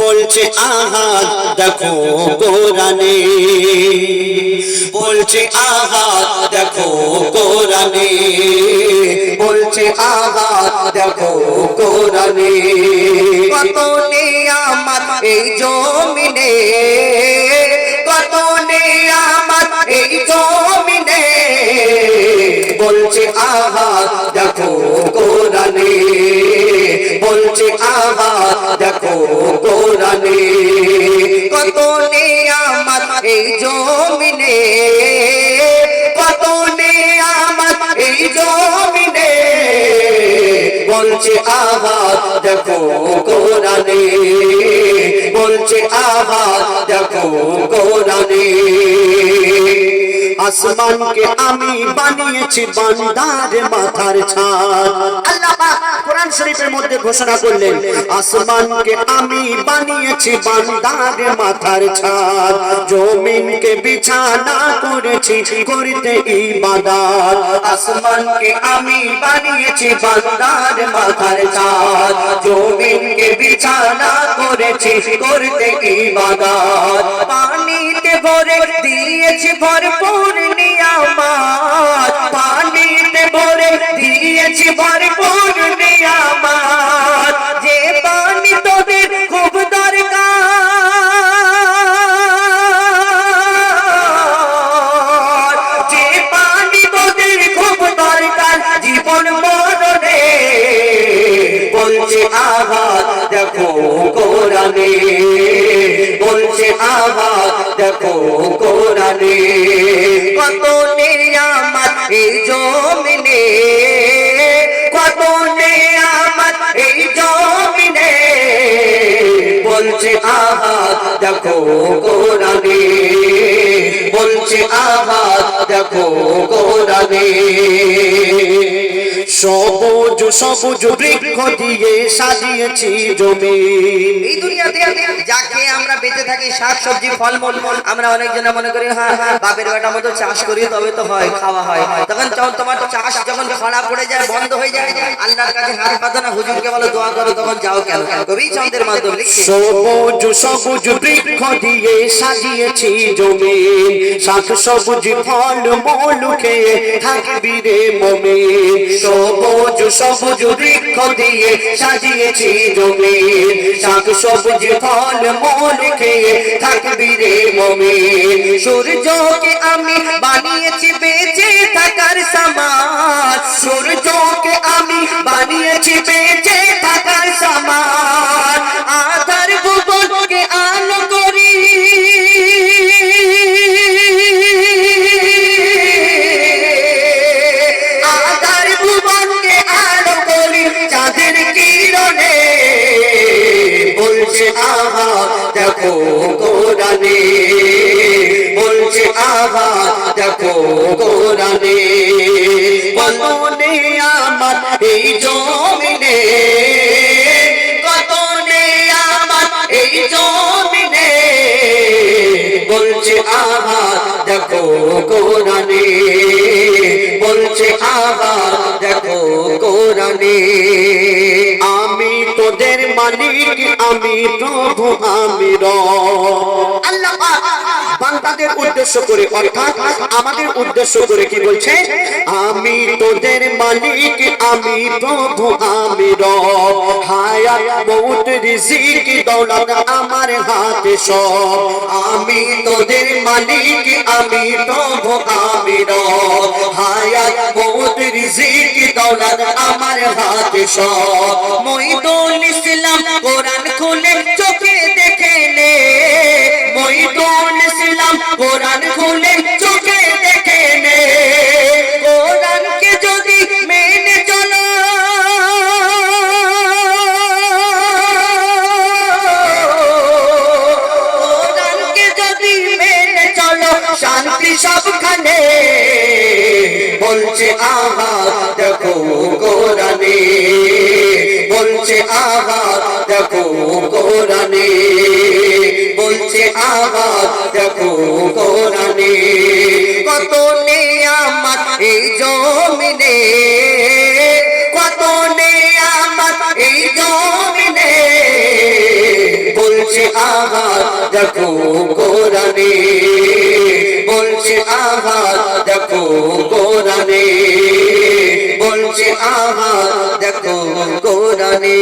বলছে আহাদ দেখো কোরআনে, বলছে আহাদ দেখো কোরআনে, বলছে আহাদ দেখো কোরআনে। কত নিয়ামত এই জমিনে, কত নিয়ামত এই জমিনে, বলছে আহাদ দেখো কোরআনে, বলছে আহাদ দেখো কোরআনে। কত নিয়ামত এই জমিনে, কত নিয়ামত এই জমিনে, বলছে আহাদ দেখো কোরআনে, বলছে আহাদ দেখো কোরআনে। আসমানকে আমি বানিয়েছি বান্দার মাথার ছাদ। আল্লাহ পাক কোরআন শরীফের মধ্যে ঘোষণা করলেন, আসমানকে আমি বানিয়েছি বান্দার মাথার ছাদ, জমিনকে বিছানা করেছি করতে ইবাদত। আসমানকে আমি বানিয়েছি বান্দার মাথার ছাদ, জমিনকে বিছানা করেছি করতে ইবাদত। পানিতে ভরে দিয়েছি ভরপুর নিয়ামত, পানিতে ভরে দিয়েছি ভরপুর নিয়ামত। যে পানি তোদের খুব দরকার, যে পানি তোদের খুব দরকার জীবন মরণে, বলছে আহাদ দেখো কোরআনে, বলছে আহাদ দেখো কোরআনে। কত নিয়ামত এই জমিনে, কত নিয়ামত এই জমিনে, বলছে আহাদ দেখো কোরআনে, বলছে আহাদ দেখো কোরআনে। সবুজ সবুজ বৃক্ষ দিয়ে সাজিয়েছি জমিন। এই দুনিয়াতে যাকে আমরা বেঁচে থাকি শাকসবজি ফলমূল, আমরা অনেকজনে মনে করি হ্যাঁ বাপের বেটার মতো চাষ করি তবে তো হয় খাওয়া হয়। তখন তোমার চাষ যখন খরা পড়ে যায় বন্ধ হয়ে যায়, আল্লাহর কাছে হাত পাতো না, হুজুরকে বলো দোয়া করো, তখন যাও কেন? কবি চন্দ্রের মাধ্যমে লিখছে, সবুজ সবুজ বৃক্ষ দিয়ে সাজিয়েছি জমিন, শাকসবুজ ফলমূল খেয়ে থাকবি রে মুমিন। সবুজ সবুজ বৃক্ষ দিয়ে সাজিয়েছি জমিন, শাকসবুজ ফলমূল খেয়ে থাকবি রে মুমিন। সূর্যকে আমি বানিয়েছি বেঁচে থাকার সামান, সূর্যকে আমি বানিয়েছি বেঁচে থাকার সামান। আধার ভুবনকে আলো করি, আধার ভুবনকে আলো করি চাঁদের কিরণে, বলছে আহাদ দেখো কোরআনে, বলছে আহাদ দেখো কোরআনে। কত নিয়ামত এই জমিনে, কত নিয়ামত এই জমিনে, বলছে আহাদ দেখো কোরআনে, বলছে আহাদ দেখো কোরআনে। আমি তোদের মালিক, আমি প্রভু, আমি রব। আল্লাহ বান্দাদের উদ্দেশ্য করে অর্থাৎ আমাদের উদ্দেশ্য করে কি বলছে, আমি তোদের মালিক, আমি প্রভু, আমি রব। হায়াত মউত রিজিক দৌলত আমার হাতে সব। আমি তোদের মালিক, আমি প্রভু, আমি রব। হায়াত মউত রিজিক দৌলত আমার হাতে সব। মঈদুল ইসলাম কোরআন খুলে চোখে দেখে নে, মঈদুল ইসলাম কোরআন খুলে চোখে দেখে নে। কোরআনকে যদি মেনে চলো, কোরআনকে যদি মেনে চলো শান্তি সবখানে, বলছে আহাদ দেখো কোরআনে, বলছে আহাদ দেখো কোরআনে, বলছে আহাদ দেখো কোরআনে। কত নিয়ামত এই জমিনে, কত নিয়ামত এই জমিনে, বলছে আহার দেখো কোরআনে, বলছে আহার দেখো কোরআনে, বলছে আহার দেখো কোরআনে।